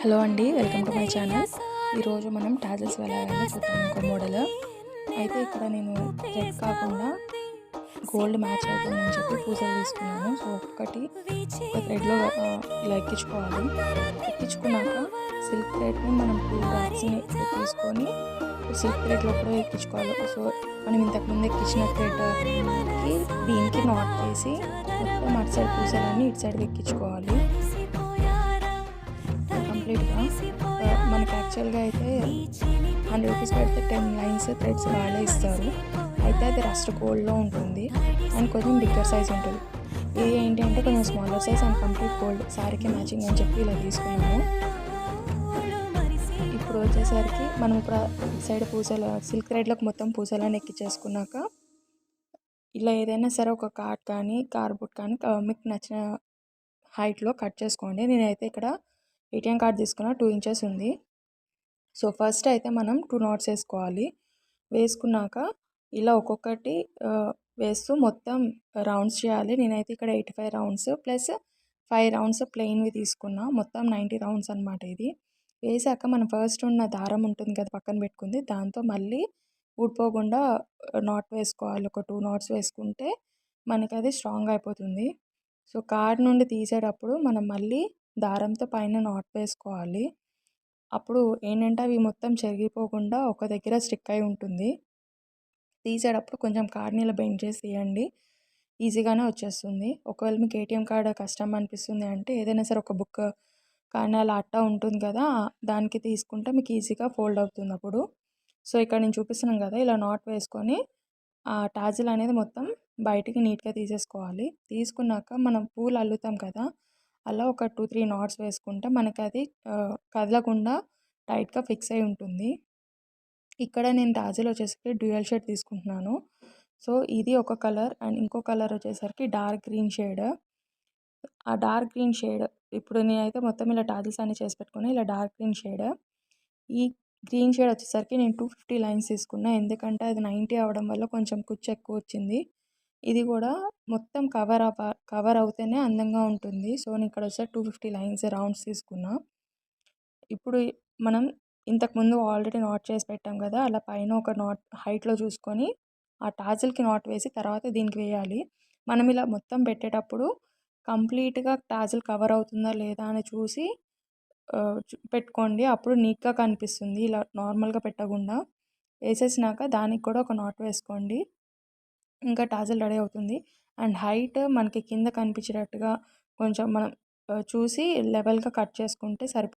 Hello అండి, welcome to my channel. ఈరోజు మనం టాజిల్స్ వెళ్ళాలని చూద్దాం. ఇంకో మోడల్ అయితే ఇక్కడ నేను థ్రెడ్ కాకుండా గోల్డ్ మ్యాచ్ అవుతుందని చెప్పి పూసలు తీసుకున్నాను. సో ఒక్కొక్కటి ఒక థ్రెడ్లో ఇలా ఎక్కించుకోవాలి. ఎక్కించుకున్నాక సిల్క్ థ్రెడ్ని మనం 2 డాట్స్ని తీసుకొని సిల్క్ థ్రెడ్లో కూడా ఎక్కించుకోవాలి. సో మనం ఇంతకుముందు ఎక్కించిన థ్రెడ్కి దీనికి నాట్ వేసి మొత్తం అటు సైడ్ పూసలన్నీ ఇటు సైడ్ ఎక్కించుకోవాలి. కంప్లీట్గా మనకి యాక్చువల్గా అయితే 100 రూపీస్ పెడితే 10 లైన్స్ థ్రెడ్స్ వాళ్ళే ఇస్తారు. అయితే అది రస్ట్ గోల్డ్లో ఉంటుంది అండ్ కొంచెం బిగ్గర్ సైజ్ ఉంటుంది. ఇది ఏంటి అంటే కొంచెం smaller size and complete gold శారీకి మ్యాచింగ్ అని చెప్పి ఇలా తీసుకున్నాము. ఇప్పుడు వచ్చేసరికి మనం ఇప్పుడు సైడ్ పూసల సిల్క్ థ్రెడ్లోకి మొత్తం పూసలని ఎక్కించేసుకున్నాక ఇలా ఏదైనా సరే ఒక కార్డ్ కానీ కార్డ్బోర్డ్ కానీ మీకు నచ్చిన హైట్లో కట్ చేసుకోండి. నేనైతే ఇక్కడ ఏటీఎం కార్డ్ తీసుకున్న 2 ఇంచెస్ ఉంది. సో ఫస్ట్ అయితే మనం 2 నాట్స్ వేసుకోవాలి. వేసుకున్నాక ఇలా ఒక్కొక్కటి వేస్తూ మొత్తం రౌండ్స్ చేయాలి. నేనైతే ఇక్కడ 85 రౌండ్స్ ప్లస్ 5 రౌండ్స్ ప్లెయిన్వి తీసుకున్నా. మొత్తం 90 రౌండ్స్ అనమాట. ఇది వేసాక మనం ఫస్ట్ ఉన్న దారం ఉంటుంది కదా పక్కన పెట్టుకుంది, దాంతో మళ్ళీ ఊడిపోకుండా నాట్ వేసుకోవాలి. ఒక 2 నాట్స్ వేసుకుంటే మనకి అది స్ట్రాంగ్ అయిపోతుంది. సో కార్డ్ నుండి తీసేటప్పుడు మనం మళ్ళీ దారంతో పైన నాట్ వేసుకోవాలి. అప్పుడు ఏంటంటే అవి మొత్తం చెరిగిపోకుండా ఒక దగ్గర స్టిక్ అయి ఉంటుంది. తీసేటప్పుడు కొంచెం కార్డ్ని ఇలా బెండ్ చేసి తీయండి, ఈజీగానే వచ్చేస్తుంది. ఒకవేళ మీకు ఏటీఎం కార్డ్ కష్టం అనిపిస్తుంది అంటే ఏదైనా సరే ఒక బుక్ కానీ అలా అట్టా ఉంటుంది కదా, దానికి తీసుకుంటే మీకు ఈజీగా ఫోల్డ్ అవుతుంది అప్పుడు. సో ఇక్కడ నేను చూపిస్తున్నాను కదా, ఇలా నాట్ వేసుకొని ఆ టాజిల్ అనేది మొత్తం బయటికి నీట్గా తీసేసుకోవాలి. తీసుకున్నాక మనం పూలు అల్లుతాం కదా, అలా ఒక 2-3 నాట్స్ వేసుకుంటే మనకి అది కదలకుండా టైట్గా ఫిక్స్ అయి ఉంటుంది. ఇక్కడ నేను టాజిల్ వచ్చేసరికి డ్యూయల్ షేడ్ తీసుకుంటున్నాను. సో ఇది ఒక కలర్ అండ్ ఇంకో కలర్ వచ్చేసరికి డార్క్ గ్రీన్ షేడ్. ఆ డార్క్ గ్రీన్ షేడ్ ఇప్పుడు నేనైతే మొత్తం ఇలా టాజిల్స్ అన్ని చేసి పెట్టుకుని ఇలా డార్క్ గ్రీన్ షేడ్. ఈ గ్రీన్ షేడ్ వచ్చేసరికి నేను 250 లైన్స్ తీసుకున్నా, ఎందుకంటే అది 90 అవ్వడం వల్ల కొంచెం కుచ్చు ఎక్కువ వచ్చింది. ఇది కూడా మొత్తం కవర్ అవుతేనే అందంగా ఉంటుంది. సో నేను ఇక్కడ వచ్చేసరికి 250 లైన్స్ రౌండ్స్ తీసుకున్నా. ఇప్పుడు మనం ఇంతకుముందు ఆల్రెడీ నాట్ చేసి పెట్టాం కదా, అలా పైన ఒక నాట్ హైట్లో చూసుకొని ఆ టాజిల్కి నాట్ వేసి తర్వాత దీనికి వేయాలి. మనం ఇలా మొత్తం పెట్టేటప్పుడు కంప్లీట్గా టాజిల్ కవర్ అవుతుందా లేదా అని చూసి పెట్టుకోండి. అప్పుడు నీట్గా కనిపిస్తుంది. ఇలా నార్మల్గా పెట్టకుండా వేసేసినాక దానికి కూడా ఒక నాట్ వేసుకోండి, ఇంకా టాజిల్ రెడీ అవుతుంది. అండ్ హైట్ మనకి కింద కనిపించేటట్టుగా కొంచెం మనం చూసి లెవెల్గా కట్ చేసుకుంటే సరిపోతుంది.